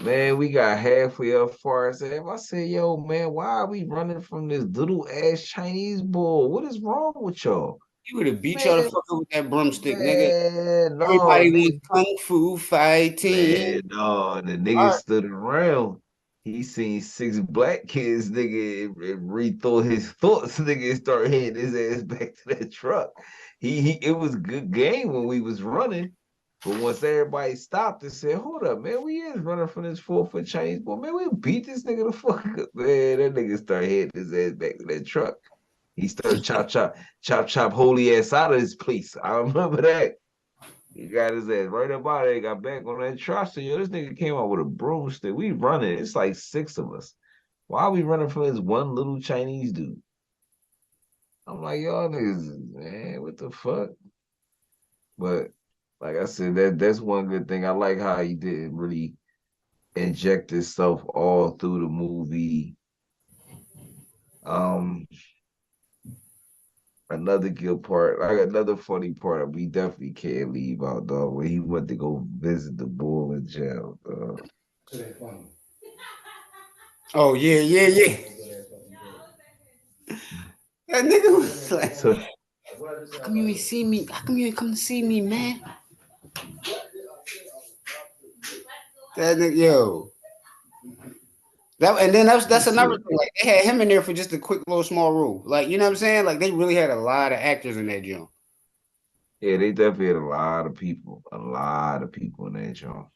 Man, we got halfway up far as that. I said, yo, man, why are we running from this little ass Chinese bull? What is wrong with y'all? He would have beat y'all the Man, fuck up with that broomstick, nigga. man, no, Everybody nigga. wants kung fu fighting. Man, no, the All nigga right. stood around. He seen six black kids, nigga, and rethought his thoughts, nigga, and start heading his ass back to that truck. It was good game when we was running, but once everybody stopped and said, "Hold up, man, we is running from this 4 foot Chinese boy, man, we beat this nigga the fuck up, man." That nigga started heading his ass back to that truck. He started chop, holy ass out of his place. I remember that. He got his ass right up out there, got back on that truck. So, yo, this nigga came out with a broomstick. We running. It's like six of us. Why are we running from this one little Chinese dude? I'm like, y'all niggas, man, what the fuck? But like I said, that's one good thing. I like how he didn't really inject himself all through the movie. Um, Another good part, like another funny part, we definitely can't leave out, dog. When he went to go visit the bull in jail, dog. Oh yeah. That nigga was like, So "How come you ain't see me? How come you ain't come to see me, man?" That nigga, yo. That and then that's it's another a thing. Like they had him in there for just a quick little small role. Like you know what I'm saying? Like they really had a lot of actors in that joint. Yeah, they definitely had a lot of people in that joint.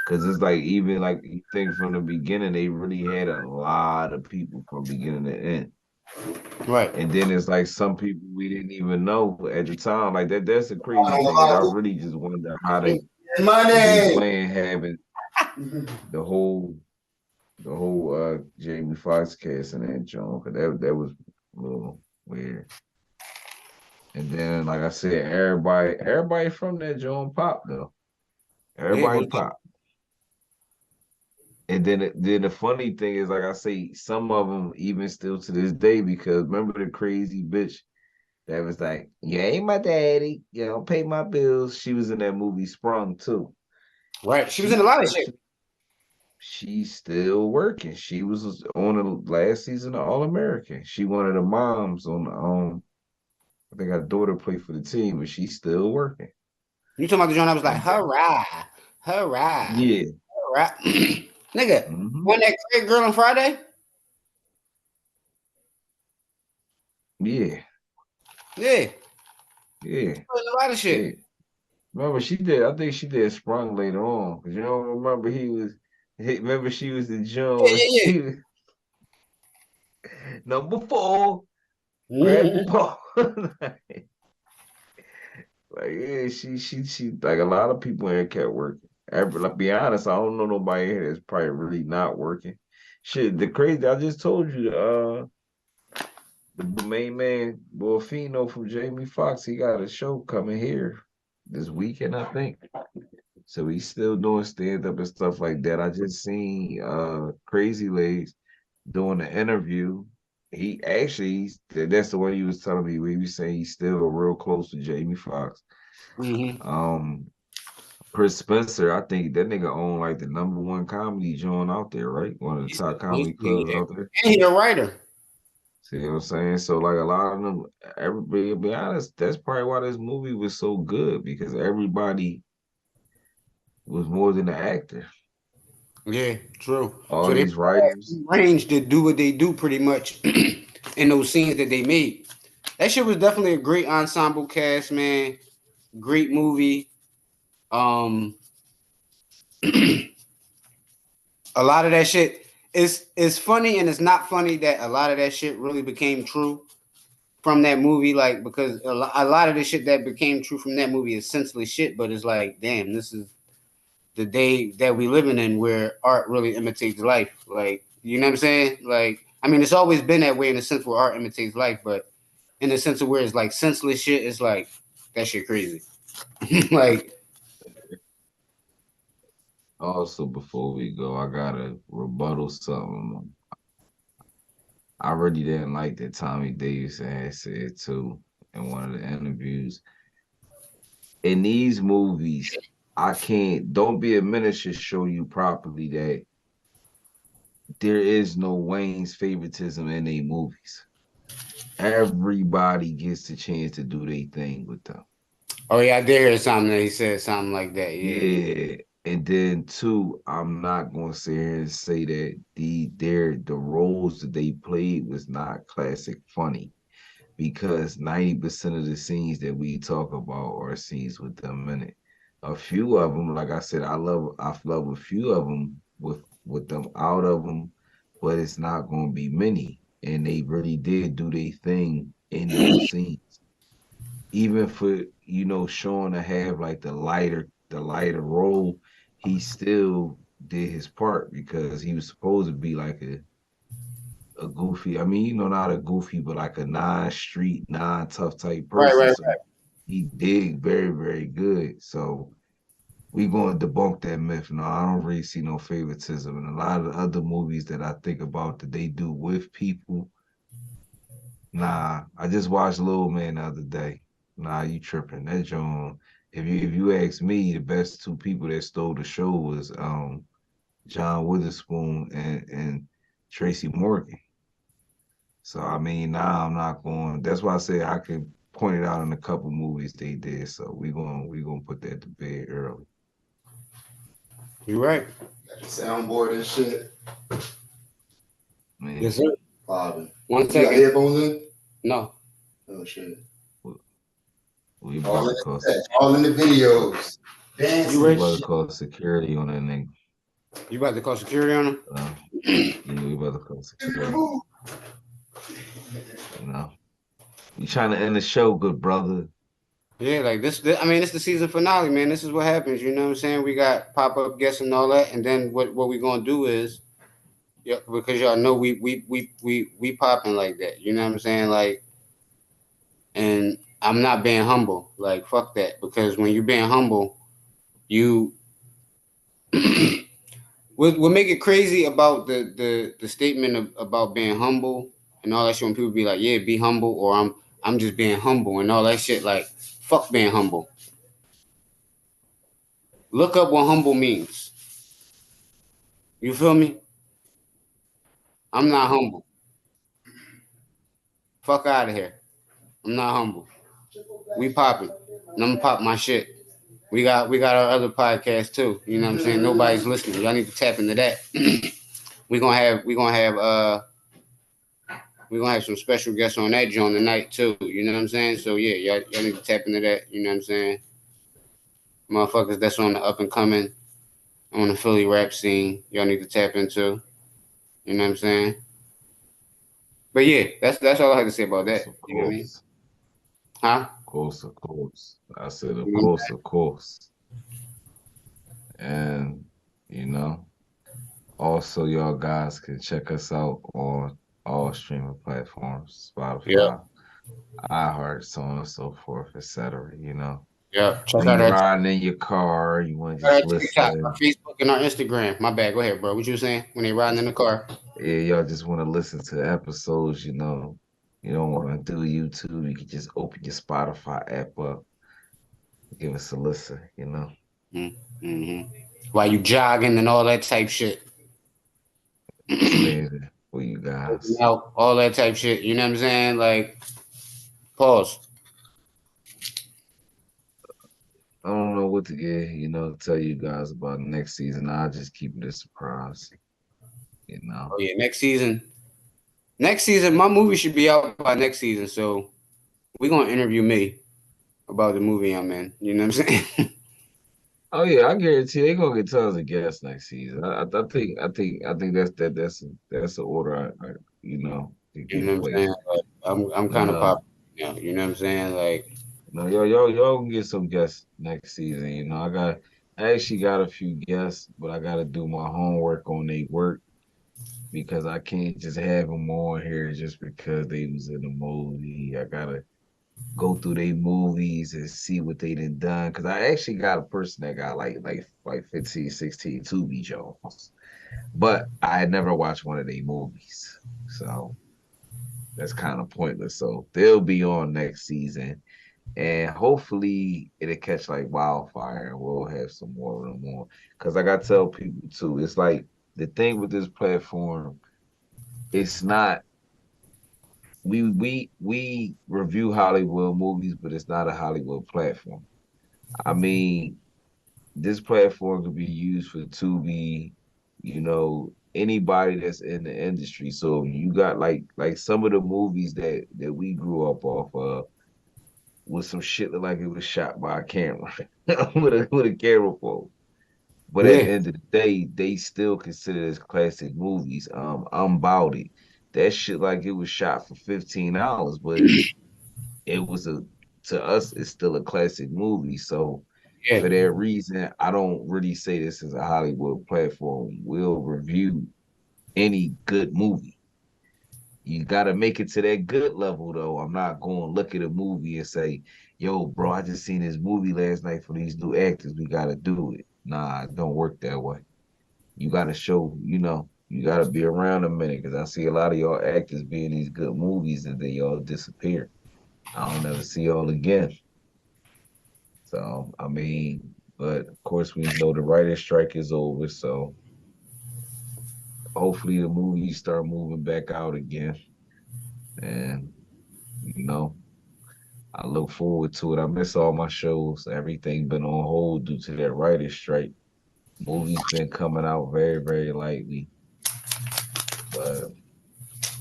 Cause it's like even like you think from the beginning, they really had a lot of people from beginning to end. Right. And then it's like some people we didn't even know at the time. Like that's the crazy thing. Is I really just wonder how they Money. plan having the whole Jamie Foxx cast in that joint. Cause that was a little weird. And then like I said, everybody from that joint pop though. Yeah, Everybody pop. And then the funny thing is, like I say, some of them even still to this day, because remember the crazy bitch that was like, "You ain't my daddy, you don't pay my bills." She was in that movie Sprung too. right. She was in a She lot of shit. actually she's still working. She was on the last season of All American. She one of the moms on the I think her daughter played for the team, but she's still working. You talking about the joint? I was like, And hurrah, hurrah, yeah, hurrah, nigga. hmm When that Craig girl on Friday? Yeah. Yeah. Yeah. A lot of shit. Yeah. Remember, she did. I think she did Sprung later on. Cause you don't remember remember she was the Joan. Yeah. He was number 4. Grab your Mm-hmm. ball. Like, yeah, she like a lot of people in here kept working. Like, be honest, I don't know nobody here that's probably really not working. Shit, the crazy, I just told you, the main man, Buffino from Jamie Foxx, he got a show coming here this weekend, I think. So he's still doing stand-up and stuff like that. I just seen Crazy Legs doing an interview. He actually, that's the way he was telling me. He was saying he's still real close to Jamie Foxx. Um, Chris Spencer, I think that nigga own like the #1 comedy joint out there, right? One of the top comedy clubs out there. And he a writer. See what I'm saying? So like a lot of them, everybody, to be honest, that's probably why this movie was so good because everybody was more than an actor. Yeah, true. All So they these writers. range to do what they do pretty much in those scenes that they made. That shit was definitely a great ensemble cast, man. Great movie. Um, a lot of that shit is funny and it's not funny that a lot of that shit really became true from that movie. Like because a lot of the shit that became true from that movie is senseless shit, but it's like, damn, this is the day that we living in where art really imitates life. Like, you know what I'm saying? Like, I mean, it's always been that way in the sense where art imitates life, but in the sense of where it's like senseless shit, it's like that shit crazy. Like, Also, before we go, I gotta rebuttal something. I really didn't like that Tommy Davidson had said too in one of the interviews. In these movies, I can't. Don't Be a Menace should show you properly that there is no Wayne's favoritism in their movies. Everybody gets the chance to do their thing with them. oh yeah, I did hear something that he said something like that. Yeah. Yeah. And then two, I'm not gonna sit here and say that the roles that they played was not classic funny because 90% of the scenes that we talk about are scenes with them in it. A few of them, like I said, I love a few of them with them out of them, but it's not gonna be many. And they really did do their thing in those scenes. Even for Sean to have like the lighter role, he still did his part because he was supposed to be like a goofy. I mean, not a goofy, but like a non-street, non-tough type Right, person. right, So he did very, very good. So we going to debunk that myth. No, I don't really see no favoritism. And a lot of the other movies that I think about that they do with people, nah. I just watched Little Man the other day. Nah, you tripping. That John. If you ask me, the best two people that stole the show was John Witherspoon and Tracy Morgan. So I mean, now I'm not going. That's why I say I can point it out in a couple movies they did. So we gonna put that to bed early. you right. Got the soundboard and shit. Man, Yes, sir. Popping. One You got second. headphones in? No. Oh shit. we All about in to call all in the videos. You Dancing. we rich? about to call security on that nigga. You about to call security on him? Yeah, we about to call security. You know, you trying to end the show, good brother. Yeah, like this. I mean, it's the season finale, man. This is what happens. You know what I'm saying? We got pop up guests and all that, and then what we gonna do is, yeah, because y'all know we popping like that. You know what I'm saying? Like, and I'm not being humble. Like, fuck that. Because when you're being humble, you what make it crazy about the statement about being humble and all that shit. When people be like, yeah, be humble, or I'm just being humble and all that shit. Like, fuck being humble. Look up what humble means. You feel me? I'm not humble. Fuck out of here. I'm not humble. We popping. And I'm gonna pop my shit. We got our other podcast too. You know what I'm saying? Nobody's listening. Y'all need to tap into that. we gonna have We're gonna have some special guests on that joint tonight too. You know what I'm saying? So yeah, y'all need to tap into that. You know what I'm saying? Motherfuckers that's on the up and coming on the Philly rap scene. Y'all need to tap into. You know what I'm saying? But yeah, that's all I had to say about that. Of You know what I mean? course, Huh? of course, of course. I said, of You know? course, of course. And, you know, also, y'all guys can check us out on all streaming platforms, Yeah, Spotify, iHeart, so on and so forth, etc. You know, yeah. Check when out you're our, riding in your car, you want to our just TikTok, our listen. Facebook, and our Instagram. My bad. Go ahead, bro. What you were saying when they riding in the car? Yeah, y'all just want to listen to episodes, you know. You don't want to do YouTube. You can just open your Spotify app up, give us a listen, you know. Mm-hmm. While you jogging and all that type shit. It's amazing for you Working guys. out, all that type shit. You know what I'm saying? Like, pause. I don't know what to get, tell you guys about next season. I'll just keep it a surprise, you know. Oh yeah, next season. Next season, my movie should be out by next season. So we're gonna interview me about the movie I'm in. You know what I'm saying? Oh yeah, I guarantee they're gonna get tons of guests next season. I think that's the order to You get know what I'm saying? placed. Like, I'm You kind of know, popular now. You know what I'm saying? Like, y'all can get some guests next season. I actually got a few guests, but I got to do my homework on their work because I can't just have them on here just because they was in a movie. I gotta go through their movies and see what they done. Cause I actually got a person that got like 15, 16 Tubi Jones. But I had never watched one of their movies. So that's kind of pointless. So they'll be on next season. And hopefully it'll catch like wildfire and we'll have some more of them on. Cause I gotta tell people too, it's like the thing with this platform, it's not we review Hollywood movies, but it's not a Hollywood platform. I mean, this platform could be used for Tubi, anybody that's in the industry. So you got like some of the movies that we grew up off of with some shit that like it was shot by a camera with a camera phone. But at the yeah, end of the day, they still consider as classic movies. Unbounded. That shit like it was shot for $15, but it was a to us it's still a classic movie. So yeah, for that reason, I don't really say this is a Hollywood platform. We'll review any good movie. You gotta make it to that good level though. I'm not going to look at a movie and say, yo, bro, I just seen this movie last night for these new actors. We gotta do it. Nah, it don't work that way. You gotta show, you gotta be around a minute because I see a lot of y'all actors be in these good movies and then y'all disappear. I don't ever see y'all again. So I mean, but of course we know the writer's strike is over, so hopefully the movies start moving back out again. And you know, I look forward to it. I miss all my shows. Everything been on hold due to that writer's strike. Movies been coming out very, very lightly. But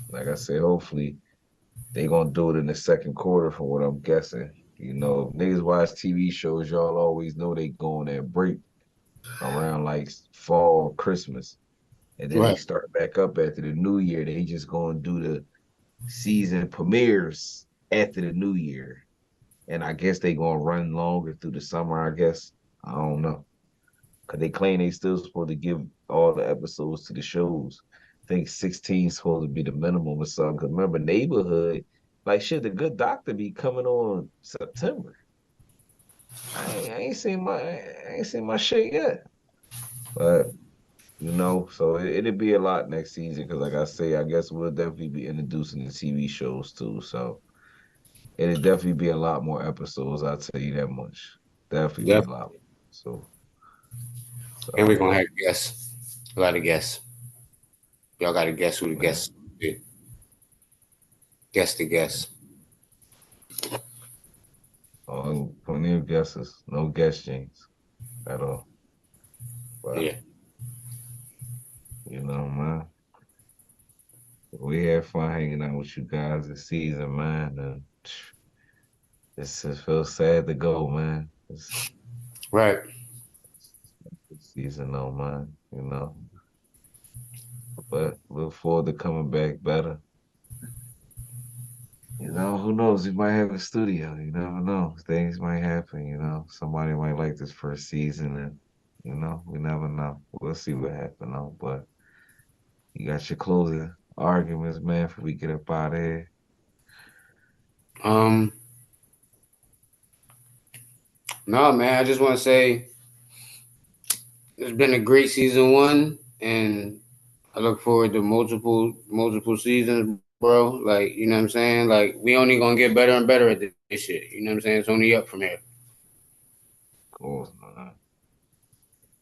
like I said, hopefully they gonna do it in the second quarter from what I'm guessing. If niggas watch TV shows, y'all always know they go on that break around like fall, Christmas. And then they right. start back up after the new year. They just gonna do the season premieres after the new year. And I guess they gonna run longer through the summer, I guess. I don't know. Cause they claim they still supposed to give all the episodes to the shows. I think 16 is supposed to be the minimum or something. Cause remember neighborhood, like shit, the good doctor be coming on September. I ain't seen my shit yet. But so it'll be a lot next season because, like I say, I guess we'll definitely be introducing the TV shows too. So it'll definitely be a lot more episodes. I'll tell you that much. Definitely be Yep. a lot. So, And we're so gonna have guests. A lot of guests. Y'all gotta guess who the man, guests be. Guess the guess. plenty of guesses, no guess James at all. But Yeah. man, we really had fun hanging out with you guys this season, man. And it feels sad to go, man. Right. It's season though, man. You know, but look forward to coming back better. You know, who knows? We might have a studio. You never know. Things might happen. You know, somebody might like this first season, and we never know. We'll see what happens. Though. But you got your closing arguments, man. Before we get up out of here. Um, no, man. I just want to say it's been a great season one, and I look forward to multiple seasons, bro. Like, you know what I'm saying? Like, we only gonna get better and better at this shit. You know what I'm saying? It's only up from here. Of course, man.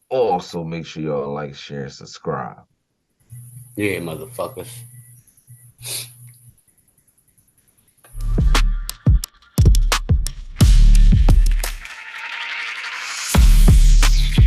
Also, make sure y'all like, share, and subscribe. Yeah, motherfuckers.